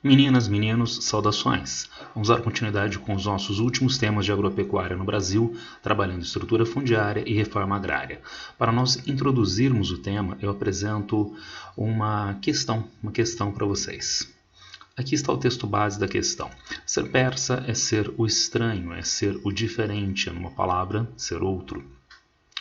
Meninas, meninos, saudações! Vamos dar continuidade com os nossos últimos temas de agropecuária no Brasil, trabalhando estrutura fundiária e reforma agrária. Para nós introduzirmos o tema, eu apresento uma questão para vocês. Aqui está o texto base da questão. Ser persa é ser o estranho, é ser o diferente, numa palavra, ser outro.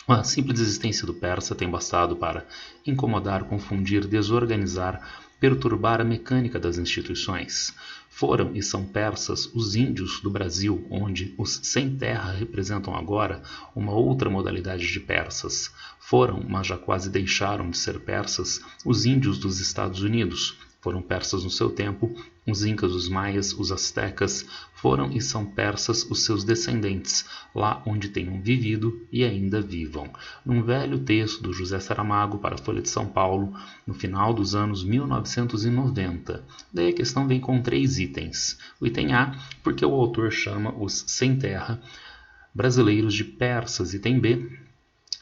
A simples existência do persa tem bastado para incomodar, confundir, desorganizar, perturbar a mecânica das instituições. Foram e são persas os índios do Brasil, onde os sem terra representam agora uma outra modalidade de persas. Foram, mas já quase deixaram de ser persas, os índios dos Estados Unidos. Foram persas no seu tempo, os incas, os maias, os astecas, foram e são persas os seus descendentes, lá onde tenham vivido e ainda vivam. Num velho texto do José Saramago para a Folha de São Paulo, no final dos anos 1990. Daí a questão vem com 3 itens. O item A, porque o autor chama os sem terra brasileiros de persas. Item B,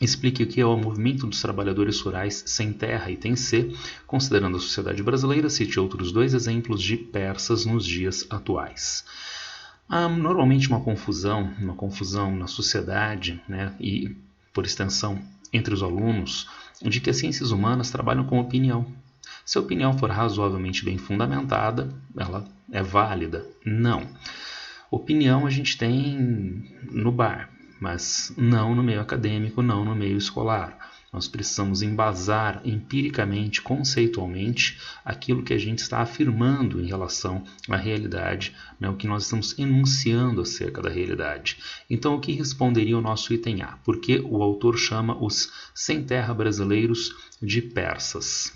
explique o que é o movimento dos trabalhadores rurais sem terra. Item C, considerando a sociedade brasileira, cite outros 2 exemplos de persas nos dias atuais. Há normalmente uma confusão na sociedade, e, por extensão, entre os alunos, de que as ciências humanas trabalham com opinião. Se a opinião for razoavelmente bem fundamentada, ela é válida. Não. Opinião a gente tem no bar, mas não no meio acadêmico, não no meio escolar. Nós precisamos embasar empiricamente, conceitualmente, aquilo que a gente está afirmando em relação à realidade, o que nós estamos enunciando acerca da realidade. Então, o que responderia o nosso item A? Porque o autor chama os sem terra brasileiros de persas.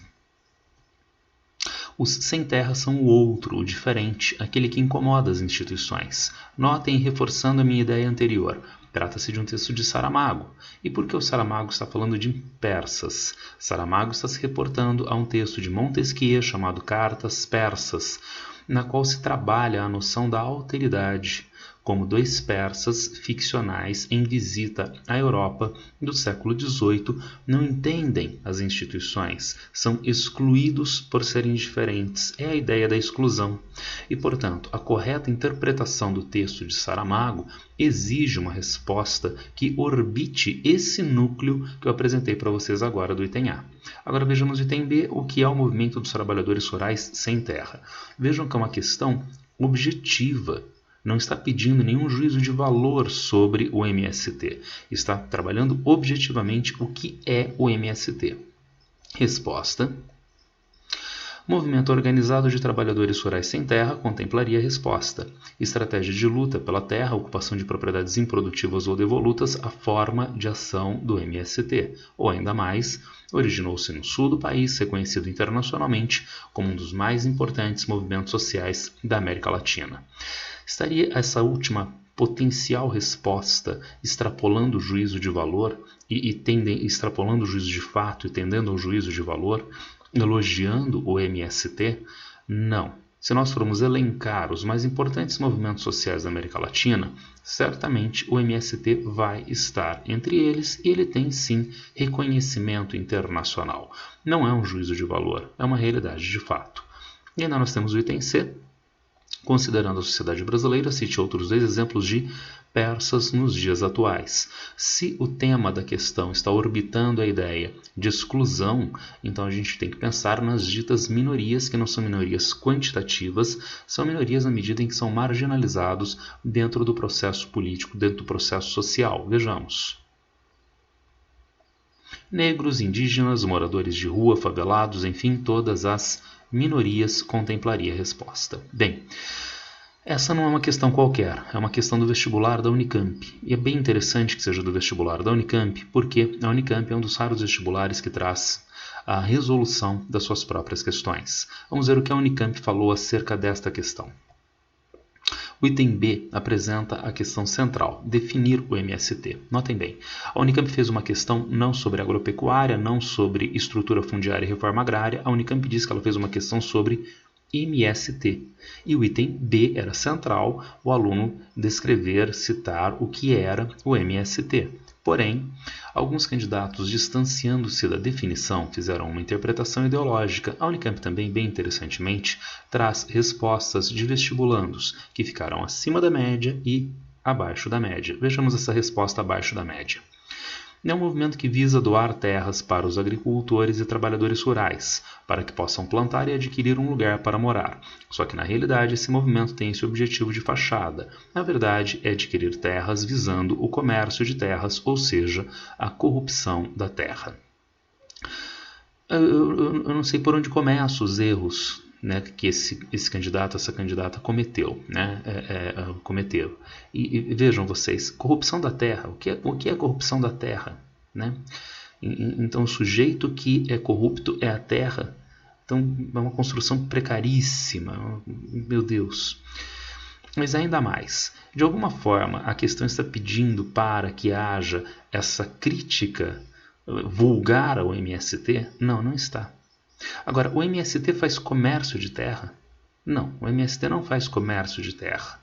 Os sem terra são o outro, o diferente, aquele que incomoda as instituições. Notem, reforçando a minha ideia anterior, trata-se de um texto de Saramago. E por que o Saramago está falando de persas? Saramago está se reportando a um texto de Montesquieu chamado Cartas Persas, na qual se trabalha a noção da alteridade, como 2 persas ficcionais em visita à Europa do século XVIII não entendem as instituições, são excluídos por serem diferentes. É a ideia da exclusão. E, portanto, a correta interpretação do texto de Saramago exige uma resposta que orbite esse núcleo que eu apresentei para vocês agora do item A. Agora vejamos o item B, o que é o movimento dos trabalhadores rurais sem terra. Vejam que é uma questão objetiva. Não está pedindo nenhum juízo de valor sobre o MST. Está trabalhando objetivamente o que é o MST. Resposta. Movimento organizado de trabalhadores rurais sem terra contemplaria a resposta. Estratégia de luta pela terra, ocupação de propriedades improdutivas ou devolutas, a forma de ação do MST. Ou ainda mais, originou-se no sul do país, reconhecido internacionalmente como um dos mais importantes movimentos sociais da América Latina. Estaria essa última potencial resposta extrapolando o juízo de valor extrapolando o juízo de fato e tendendo ao juízo de valor, elogiando o MST? Não. Se nós formos elencar os mais importantes movimentos sociais da América Latina, certamente o MST vai estar entre eles e ele tem sim reconhecimento internacional. Não é um juízo de valor, é uma realidade de fato. E ainda nós temos o item C. Considerando a sociedade brasileira, cite outros 2 exemplos de persas nos dias atuais. Se o tema da questão está orbitando a ideia de exclusão, então a gente tem que pensar nas ditas minorias, que não são minorias quantitativas, são minorias na medida em que são marginalizados dentro do processo político, dentro do processo social. Vejamos. Negros, indígenas, moradores de rua, favelados, enfim, todas as minorias contemplaria a resposta. Bem, essa não é uma questão qualquer, é uma questão do vestibular da Unicamp. E é bem interessante que seja do vestibular da Unicamp, porque a Unicamp é um dos raros vestibulares que traz a resolução das suas próprias questões. Vamos ver o que a Unicamp falou acerca desta questão. O item B apresenta a questão central, definir o MST. Notem bem, a Unicamp fez uma questão não sobre agropecuária, não sobre estrutura fundiária e reforma agrária. A Unicamp diz que ela fez uma questão sobre MST. E o item B era central, o aluno descrever, citar o que era o MST. Porém, alguns candidatos, distanciando-se da definição, fizeram uma interpretação ideológica. A Unicamp também, bem interessantemente, traz respostas de vestibulandos que ficaram acima da média e abaixo da média. Vejamos essa resposta abaixo da média. É um movimento que visa doar terras para os agricultores e trabalhadores rurais, para que possam plantar e adquirir um lugar para morar. Só que, na realidade, esse movimento tem esse objetivo de fachada. Na verdade, é adquirir terras visando o comércio de terras, ou seja, a corrupção da terra. Eu não sei por onde começam os erros, né, que esse candidato, essa candidata cometeu, né, cometeu. E vejam vocês, corrupção da terra, o que é corrupção da terra? Né? Então o sujeito que é corrupto é a terra. Então é uma construção precaríssima, meu Deus. Mas ainda mais, de alguma forma a questão está pedindo para que haja essa crítica vulgar ao MST? Não, não está. Agora, o MST faz comércio de terra? Não, o MST não faz comércio de terra.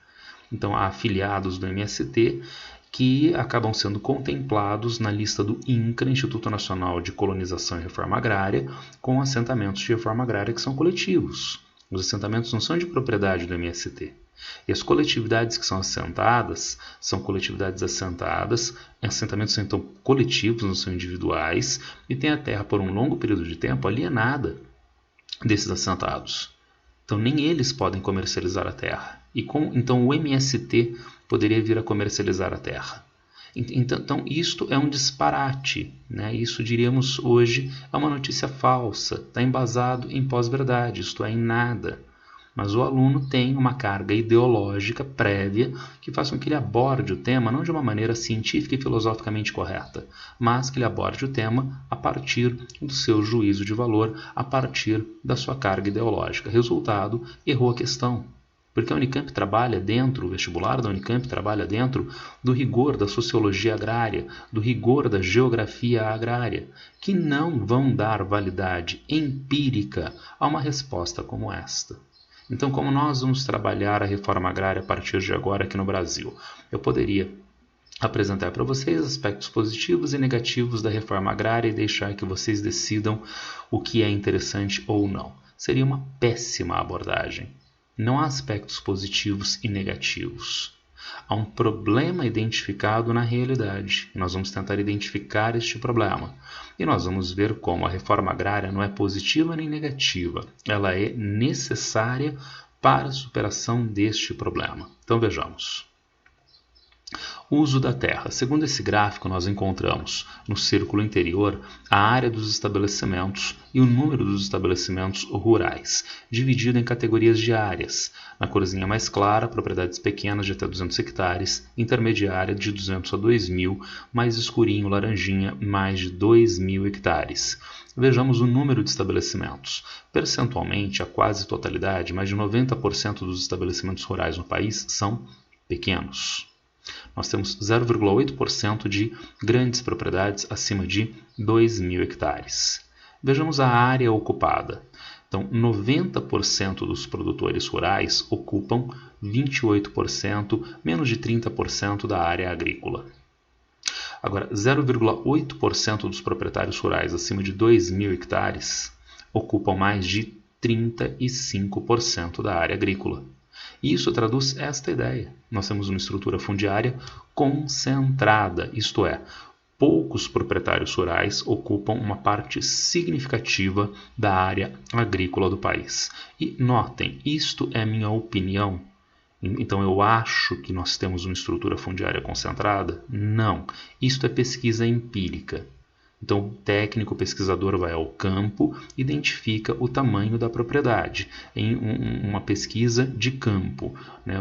Então, há afiliados do MST que acabam sendo contemplados na lista do INCRA, Instituto Nacional de Colonização e Reforma Agrária, com assentamentos de reforma agrária que são coletivos. Os assentamentos não são de propriedade do MST. E as coletividades que são assentadas, são coletividades assentadas, assentamentos são então coletivos, não são individuais, e tem a terra por um longo período de tempo alienada desses assentados. Então nem eles podem comercializar a terra. Então o MST poderia vir a comercializar a terra. Então isto é um disparate, né? Isso, diríamos hoje, é uma notícia falsa, está embasado em pós-verdade, isto é, em nada. Mas o aluno tem uma carga ideológica prévia que faz com que ele aborde o tema não de uma maneira científica e filosoficamente correta, mas que ele aborde o tema a partir do seu juízo de valor, a partir da sua carga ideológica. Resultado, errou a questão. Porque a Unicamp trabalha dentro, o vestibular da Unicamp trabalha dentro do rigor da sociologia agrária, do rigor da geografia agrária, que não vão dar validade empírica a uma resposta como esta. Então, como nós vamos trabalhar a reforma agrária a partir de agora aqui no Brasil? Eu poderia apresentar para vocês aspectos positivos e negativos da reforma agrária e deixar que vocês decidam o que é interessante ou não. Seria uma péssima abordagem. Não há aspectos positivos e negativos. Há um problema identificado na realidade. E nós vamos tentar identificar este problema. E nós vamos ver como a reforma agrária não é positiva nem negativa. Ela é necessária para a superação deste problema. Então vejamos. Uso da terra. Segundo esse gráfico, nós encontramos no círculo interior a área dos estabelecimentos e o número dos estabelecimentos rurais, dividido em categorias de áreas. Na corzinha mais clara, propriedades pequenas de até 200 hectares, intermediária de 200 a 2.000, mais escurinho, laranjinha, mais de 2.000 hectares. Vejamos o número de estabelecimentos. Percentualmente, a quase totalidade, mais de 90% dos estabelecimentos rurais no país são pequenos. Nós temos 0,8% de grandes propriedades acima de 2.000 hectares. Vejamos a área ocupada. Então, 90% dos produtores rurais ocupam 28%, menos de 30% da área agrícola. Agora, 0,8% dos proprietários rurais acima de 2.000 hectares ocupam mais de 35% da área agrícola. E isso traduz esta ideia. Nós temos uma estrutura fundiária concentrada, isto é, poucos proprietários rurais ocupam uma parte significativa da área agrícola do país. E notem, isto é minha opinião. Então eu acho que nós temos uma estrutura fundiária concentrada? Não. Isto é pesquisa empírica. Então, o técnico pesquisador vai ao campo, identifica o tamanho da propriedade em uma pesquisa de campo, né?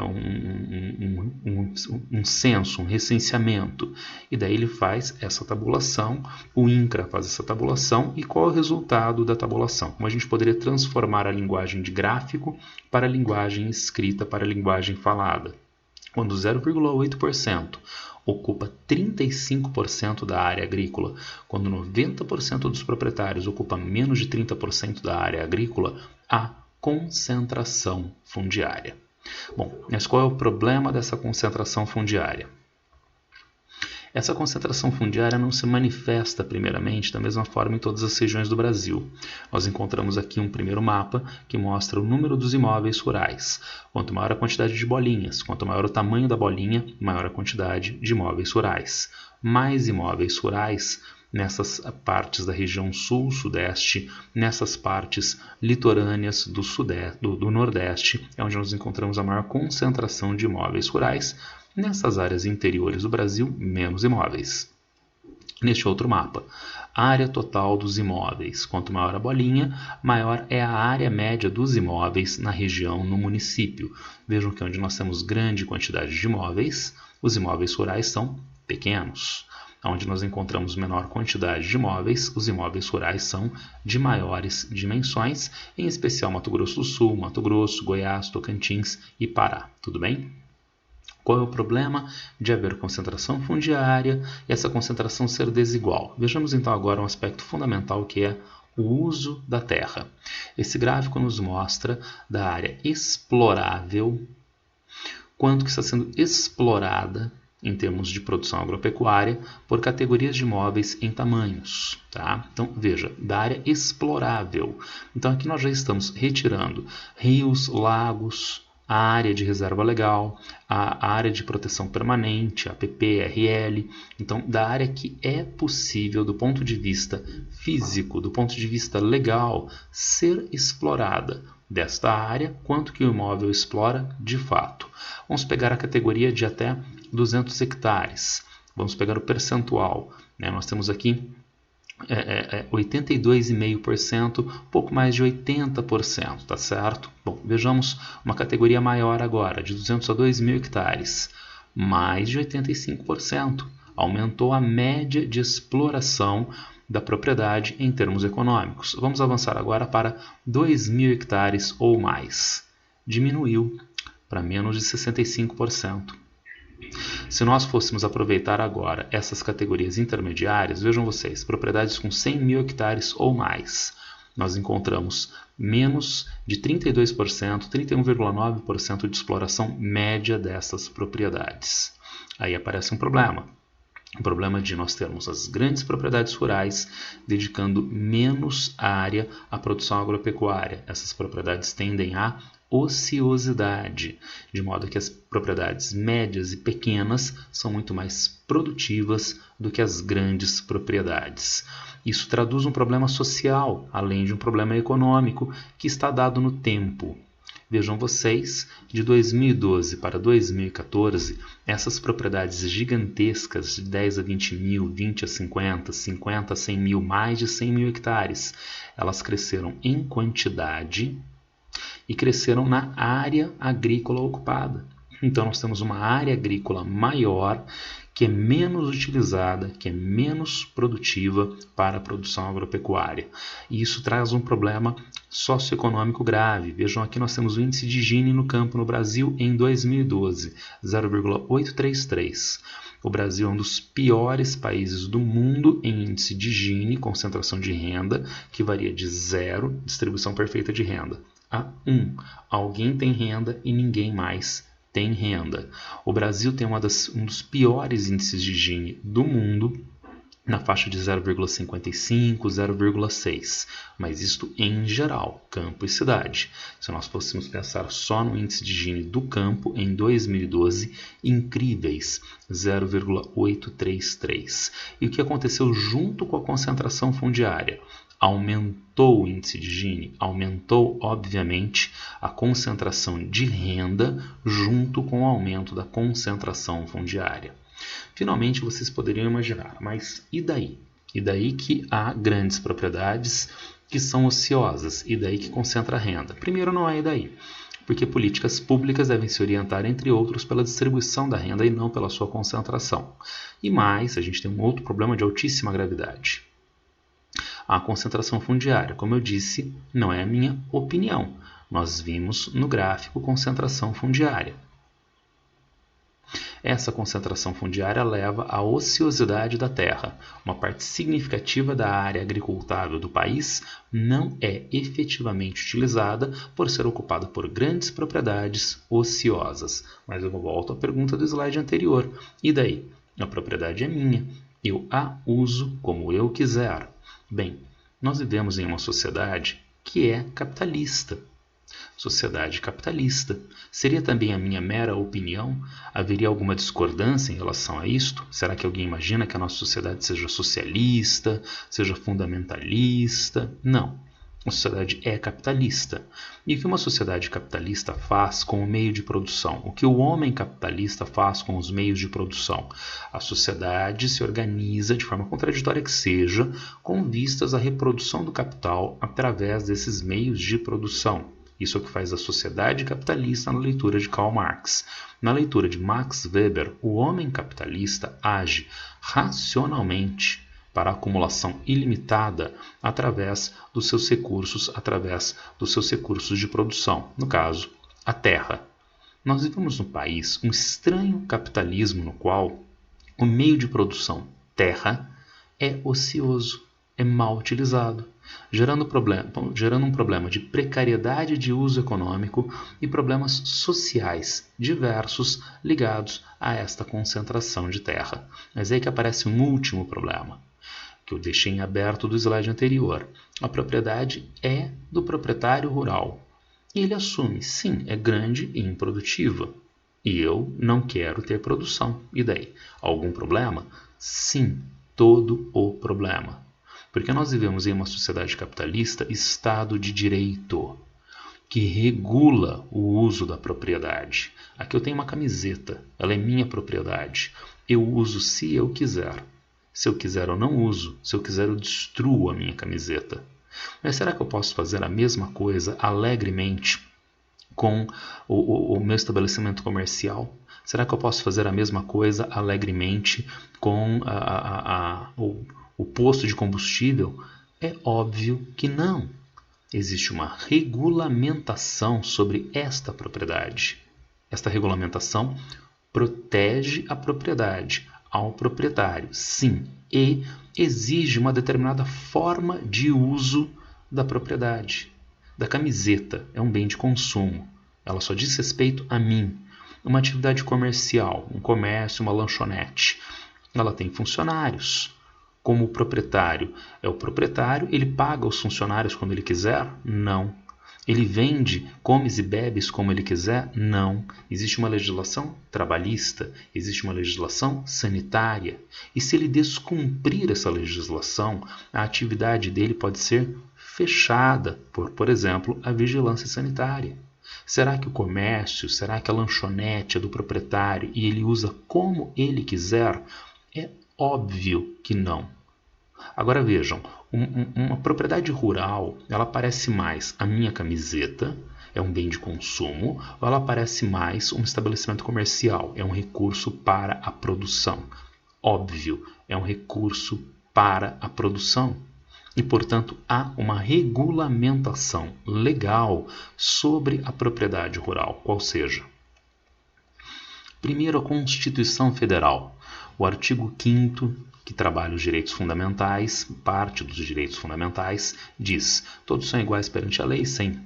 um censo, um recenseamento. E daí ele faz essa tabulação, o INCRA faz essa tabulação e qual é o resultado da tabulação? Como a gente poderia transformar a linguagem de gráfico para a linguagem escrita, para a linguagem falada? Quando 0,8% ocupa 35% da área agrícola, quando 90% dos proprietários ocupa menos de 30% da área agrícola, há concentração fundiária. Bom, mas qual é o problema dessa concentração fundiária? Essa concentração fundiária não se manifesta primeiramente da mesma forma em todas as regiões do Brasil. Nós encontramos aqui um primeiro mapa que mostra o número dos imóveis rurais. Quanto maior a quantidade de bolinhas, quanto maior o tamanho da bolinha, maior a quantidade de imóveis rurais. Mais imóveis rurais nessas partes da região sul-sudeste, nessas partes litorâneas do nordeste, é onde nós encontramos a maior concentração de imóveis rurais. Nessas áreas interiores do Brasil, menos imóveis. Neste outro mapa, a área total dos imóveis. Quanto maior a bolinha, maior é a área média dos imóveis na região, no município. Vejam que onde nós temos grande quantidade de imóveis, os imóveis rurais são pequenos. Onde nós encontramos menor quantidade de imóveis, os imóveis rurais são de maiores dimensões, em especial Mato Grosso do Sul, Mato Grosso, Goiás, Tocantins e Pará. Tudo bem? Qual é o problema de haver concentração fundiária e essa concentração ser desigual? Vejamos então agora um aspecto fundamental que é o uso da terra. Esse gráfico nos mostra da área explorável, quanto que está sendo explorada em termos de produção agropecuária por categorias de imóveis em tamanhos. Tá? Então, veja, da área explorável. Então, aqui nós já estamos retirando rios, lagos, a área de reserva legal, a área de proteção permanente, a PPRL. Então, da área que é possível, do ponto de vista físico, do ponto de vista legal, ser explorada. Desta área, quanto que o imóvel explora de fato. Vamos pegar a categoria de até 200 hectares. Vamos pegar o percentual. Nós temos aqui 82,5%, pouco mais de 80%, tá certo? Bom, vejamos uma categoria maior agora, de 200 a 2.000 hectares. Mais de 85%. Aumentou a média de exploração da propriedade em termos econômicos. Vamos avançar agora para 2.000 hectares ou mais. Diminuiu para menos de 65%. Se nós fôssemos aproveitar agora essas categorias intermediárias, vejam vocês, propriedades com 100.000 hectares ou mais, nós encontramos menos de 32%, 31,9% de exploração média dessas propriedades. Aí aparece um problema. O problema de nós termos as grandes propriedades rurais dedicando menos área à produção agropecuária. Essas propriedades tendem à ociosidade, de modo que as propriedades médias e pequenas são muito mais produtivas do que as grandes propriedades. Isso traduz um problema social, além de um problema econômico que está dado no tempo. Vejam vocês, de 2012 para 2014, essas propriedades gigantescas de 10 a 20 mil, 20 a 50, 50 a 100 mil, mais de 100.000 hectares, elas cresceram em quantidade e cresceram na área agrícola ocupada. Então nós temos uma área agrícola maior, que é menos utilizada, que é menos produtiva para a produção agropecuária. E isso traz um problema socioeconômico grave. Vejam aqui, nós temos o índice de Gini no campo no Brasil em 2012, 0,833. O Brasil é um dos piores países do mundo em índice de Gini, concentração de renda, que varia de 0, distribuição perfeita de renda, a 1. Alguém tem renda e ninguém mais tem renda. O Brasil tem um dos piores índices de Gini do mundo, na faixa de 0,55, 0,6. Mas isto em geral, campo e cidade. Se nós fôssemos pensar só no índice de Gini do campo, em 2012, incríveis, 0,833. E o que aconteceu junto com a concentração fundiária? Aumentou o índice de Gini, aumentou, obviamente, a concentração de renda junto com o aumento da concentração fundiária. Finalmente, vocês poderiam imaginar, mas e daí? E daí que há grandes propriedades que são ociosas, e daí que concentra a renda? Primeiro, não é e daí, porque políticas públicas devem se orientar, entre outros, pela distribuição da renda e não pela sua concentração. E mais, a gente tem um outro problema de altíssima gravidade. A concentração fundiária, como eu disse, não é a minha opinião. Nós vimos no gráfico concentração fundiária. Essa concentração fundiária leva à ociosidade da terra. Uma parte significativa da área agricultável do país não é efetivamente utilizada por ser ocupada por grandes propriedades ociosas. Mas eu volto à pergunta do slide anterior. E daí? A propriedade é minha. Eu a uso como eu quiser. Bem, nós vivemos em uma sociedade que é capitalista. Sociedade capitalista. Seria também a minha mera opinião? Haveria alguma discordância em relação a isto? Será que alguém imagina que a nossa sociedade seja socialista, seja fundamentalista? Não. A sociedade é capitalista. E o que uma sociedade capitalista faz com o meio de produção? O que o homem capitalista faz com os meios de produção? A sociedade se organiza, de forma contraditória que seja, com vistas à reprodução do capital através desses meios de produção. Isso é o que faz a sociedade capitalista na leitura de Karl Marx. Na leitura de Max Weber, o homem capitalista age racionalmente para a acumulação ilimitada através dos seus recursos de produção, no caso, a terra. Nós vivemos no país um estranho capitalismo no qual o meio de produção terra é ocioso, é mal utilizado, gerando um problema de precariedade de uso econômico e problemas sociais diversos ligados a esta concentração de terra. Mas é aí que aparece um último problema, que eu deixei em aberto do slide anterior. A propriedade é do proprietário rural. E ele assume, sim, é grande e improdutiva. E eu não quero ter produção. E daí? Algum problema? Sim, todo o problema. Porque nós vivemos em uma sociedade capitalista, Estado de Direito, que regula o uso da propriedade. Aqui eu tenho uma camiseta, ela é minha propriedade. Eu uso se eu quiser. Se eu quiser eu não uso, se eu quiser eu destruo a minha camiseta. Mas será que eu posso fazer a mesma coisa alegremente com o meu estabelecimento comercial? Será que eu posso fazer a mesma coisa alegremente com o posto de combustível? É óbvio que não. Existe uma regulamentação sobre esta propriedade. Esta regulamentação protege a propriedade ao proprietário, sim, e exige uma determinada forma de uso da propriedade. Da camiseta é um bem de consumo, ela só diz respeito a mim. Uma atividade comercial, um comércio, uma lanchonete, ela tem funcionários. Como o proprietário é o proprietário, ele paga os funcionários quando ele quiser? Não. Ele vende, comes e bebes como ele quiser? Não. Existe uma legislação trabalhista, existe uma legislação sanitária. E se ele descumprir essa legislação, a atividade dele pode ser fechada por exemplo, a vigilância sanitária. Será que o comércio, será que a lanchonete é do proprietário e ele usa como ele quiser? É óbvio que não. Agora vejam, uma propriedade rural, ela parece mais a minha camiseta, é um bem de consumo, ou ela parece mais um estabelecimento comercial, é um recurso para a produção? Óbvio, é um recurso para a produção. E, portanto, há uma regulamentação legal sobre a propriedade rural, qual seja. Primeiro, a Constituição Federal, o artigo 5º, que trabalha os direitos fundamentais, parte dos direitos fundamentais, diz: todos são iguais perante a lei, sem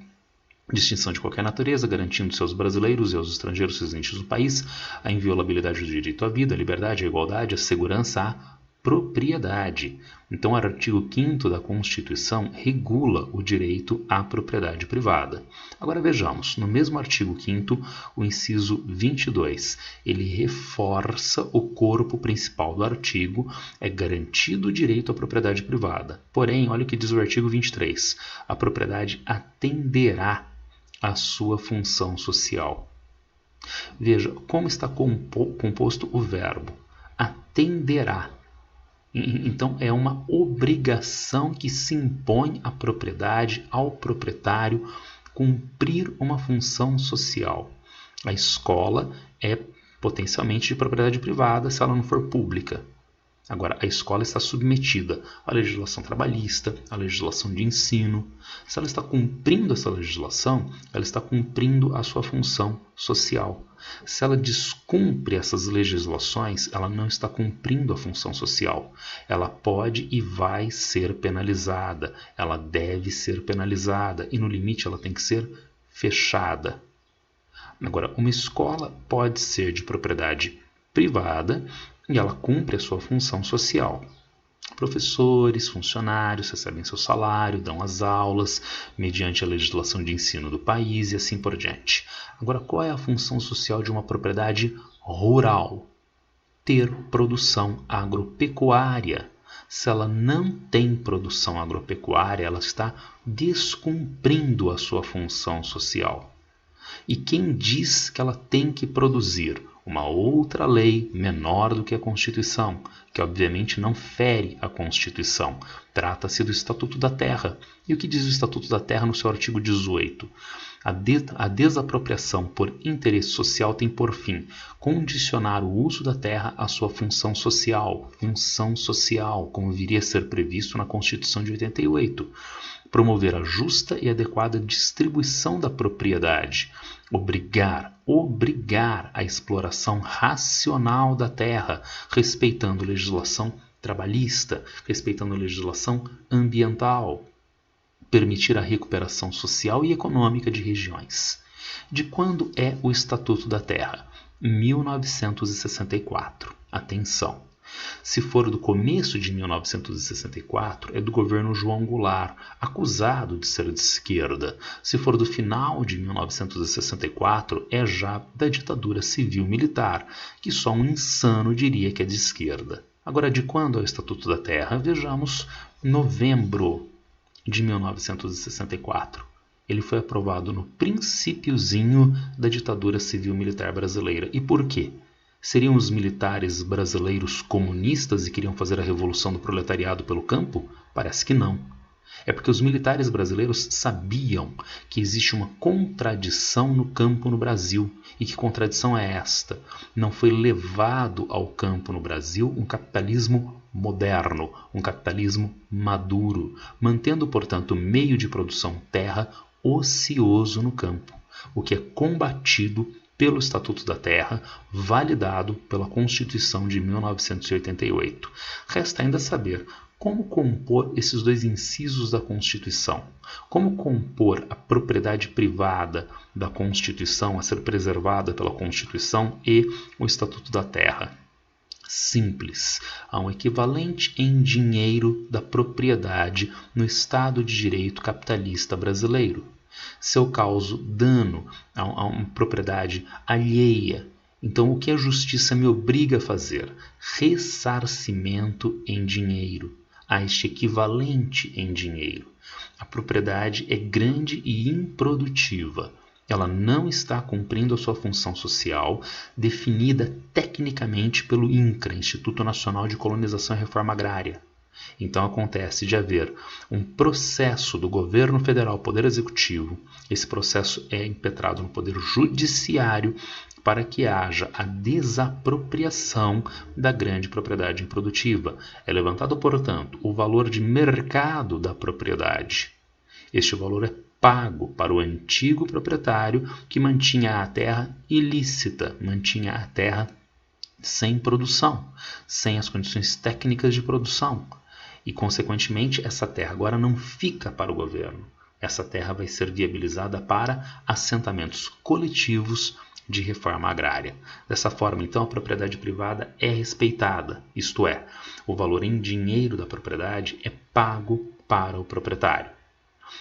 distinção de qualquer natureza, garantindo-se aos brasileiros e aos estrangeiros residentes do país a inviolabilidade do direito à vida, à liberdade, à igualdade, à segurança, à propriedade. Então, o artigo 5º da Constituição regula o direito à propriedade privada. Agora vejamos, no mesmo artigo 5º, o inciso 22, ele reforça o corpo principal do artigo, é garantido o direito à propriedade privada. Porém, olha o que diz o artigo 23, a propriedade atenderá à sua função social. Veja como está composto o verbo, atenderá. Então, é uma obrigação que se impõe à propriedade, ao proprietário, cumprir uma função social. A escola é potencialmente de propriedade privada se ela não for pública. Agora, a escola está submetida à legislação trabalhista, à legislação de ensino. Se ela está cumprindo essa legislação, ela está cumprindo a sua função social. Se ela descumpre essas legislações, ela não está cumprindo a função social. Ela pode e vai ser penalizada, ela deve ser penalizada e, no limite, ela tem que ser fechada. Agora, uma escola pode ser de propriedade privada e ela cumpre a sua função social. Professores, funcionários recebem seu salário, dão as aulas, mediante a legislação de ensino do país e assim por diante. Agora, qual é a função social de uma propriedade rural? Ter produção agropecuária. Se ela não tem produção agropecuária, ela está descumprindo a sua função social. E quem diz que ela tem que produzir? Uma outra lei menor do que a Constituição, que obviamente não fere a Constituição. Trata-se do Estatuto da Terra. E o que diz o Estatuto da Terra no seu artigo 18? A desapropriação por interesse social tem por fim condicionar o uso da terra à sua função social, como viria a ser previsto na Constituição de 88. Promover a justa e adequada distribuição da propriedade, obrigar a exploração racional da terra, respeitando legislação trabalhista, respeitando legislação ambiental, permitir a recuperação social e econômica de regiões. De quando é o Estatuto da Terra? 1964. Atenção! Se for do começo de 1964, é do governo João Goulart, acusado de ser de esquerda. Se for do final de 1964, é já da ditadura civil-militar, que só um insano diria que é de esquerda. Agora, de quando é o Estatuto da Terra? Vejamos, novembro de 1964. Ele foi aprovado no princípiozinho da ditadura civil-militar brasileira. E por quê? Seriam os militares brasileiros comunistas e queriam fazer a revolução do proletariado pelo campo? Parece que não. É porque os militares brasileiros sabiam que existe uma contradição no campo no Brasil. E que contradição é esta? Não foi levado ao campo no Brasil um capitalismo moderno, um capitalismo maduro, mantendo, portanto, o meio de produção terra ocioso no campo, o que é combatido pelo Estatuto da Terra, validado pela Constituição de 1988. Resta ainda saber como compor esses dois incisos da Constituição. Como compor a propriedade privada da Constituição a ser preservada pela Constituição e o Estatuto da Terra. Simples. Há um equivalente em dinheiro da propriedade no Estado de Direito capitalista brasileiro. Se eu causo dano a uma propriedade alheia, então o que a justiça me obriga a fazer? Ressarcimento em dinheiro. Há este equivalente em dinheiro. A propriedade é grande e improdutiva. Ela não está cumprindo a sua função social, definida tecnicamente pelo INCRA, Instituto Nacional de Colonização e Reforma Agrária. Então acontece de haver um processo do governo federal, Poder Executivo, esse processo é impetrado no Poder Judiciário para que haja a desapropriação da grande propriedade improdutiva. É levantado, portanto, o valor de mercado da propriedade. Este valor é pago para o antigo proprietário que mantinha a terra ilícita, mantinha a terra sem produção, sem as condições técnicas de produção. E, consequentemente, essa terra agora não fica para o governo. Essa terra vai ser viabilizada para assentamentos coletivos de reforma agrária. Dessa forma, então, a propriedade privada é respeitada, isto é, o valor em dinheiro da propriedade é pago para o proprietário.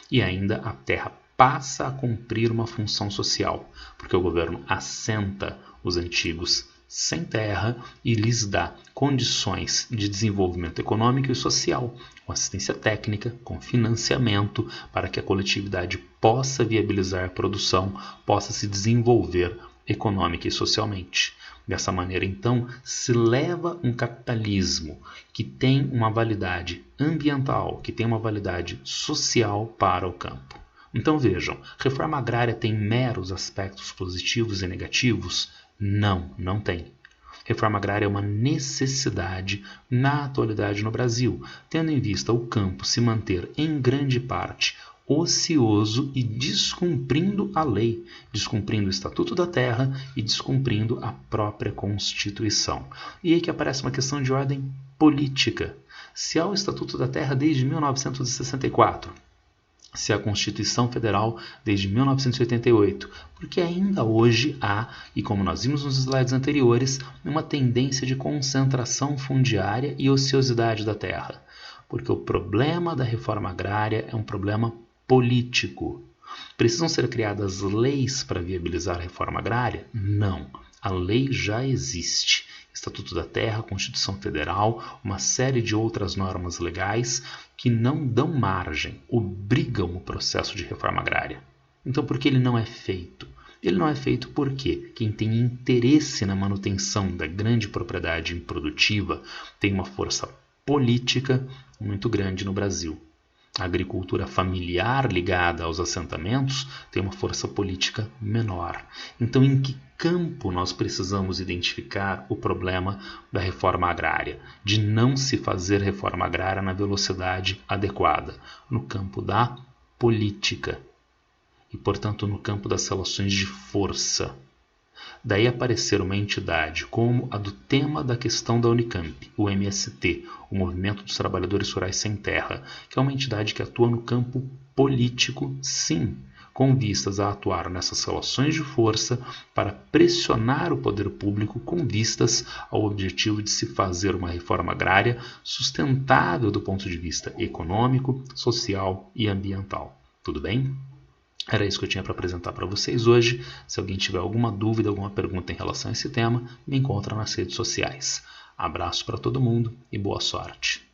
E ainda a terra passa a cumprir uma função social, porque o governo assenta os antigos sem terra e lhes dá condições de desenvolvimento econômico e social, com assistência técnica, com financiamento, para que a coletividade possa viabilizar a produção, possa se desenvolver econômica e socialmente. Dessa maneira, então, se leva um capitalismo que tem uma validade ambiental, que tem uma validade social para o campo. Então vejam, reforma agrária tem meros aspectos positivos e negativos? Não, não tem. Reforma agrária é uma necessidade na atualidade no Brasil, tendo em vista o campo se manter em grande parte ocioso e descumprindo a lei, descumprindo o Estatuto da Terra e descumprindo a própria Constituição. E aí que aparece uma questão de ordem política. Se há o Estatuto da Terra desde 1964, se a Constituição Federal desde 1988, porque ainda hoje há, e como nós vimos nos slides anteriores, uma tendência de concentração fundiária e ociosidade da terra, porque o problema da reforma agrária é um problema político. Precisam ser criadas leis para viabilizar a reforma agrária? Não. A lei já existe. Estatuto da Terra, Constituição Federal, uma série de outras normas legais que não dão margem, obrigam o processo de reforma agrária. Então, por que ele não é feito? Ele não é feito porque quem tem interesse na manutenção da grande propriedade improdutiva tem uma força política muito grande no Brasil. A agricultura familiar ligada aos assentamentos tem uma força política menor. Então, em que campo nós precisamos identificar o problema da reforma agrária? De não se fazer reforma agrária na velocidade adequada. No campo da política. E, portanto, no campo das relações de força. Daí aparecer uma entidade como a do tema da questão da Unicamp, o MST, o Movimento dos Trabalhadores Rurais Sem Terra, que é uma entidade que atua no campo político, sim, com vistas a atuar nessas relações de força para pressionar o poder público com vistas ao objetivo de se fazer uma reforma agrária sustentável do ponto de vista econômico, social e ambiental. Tudo bem? Era isso que eu tinha para apresentar para vocês hoje. Se alguém tiver alguma dúvida, alguma pergunta em relação a esse tema, me encontra nas redes sociais. Abraço para todo mundo e boa sorte.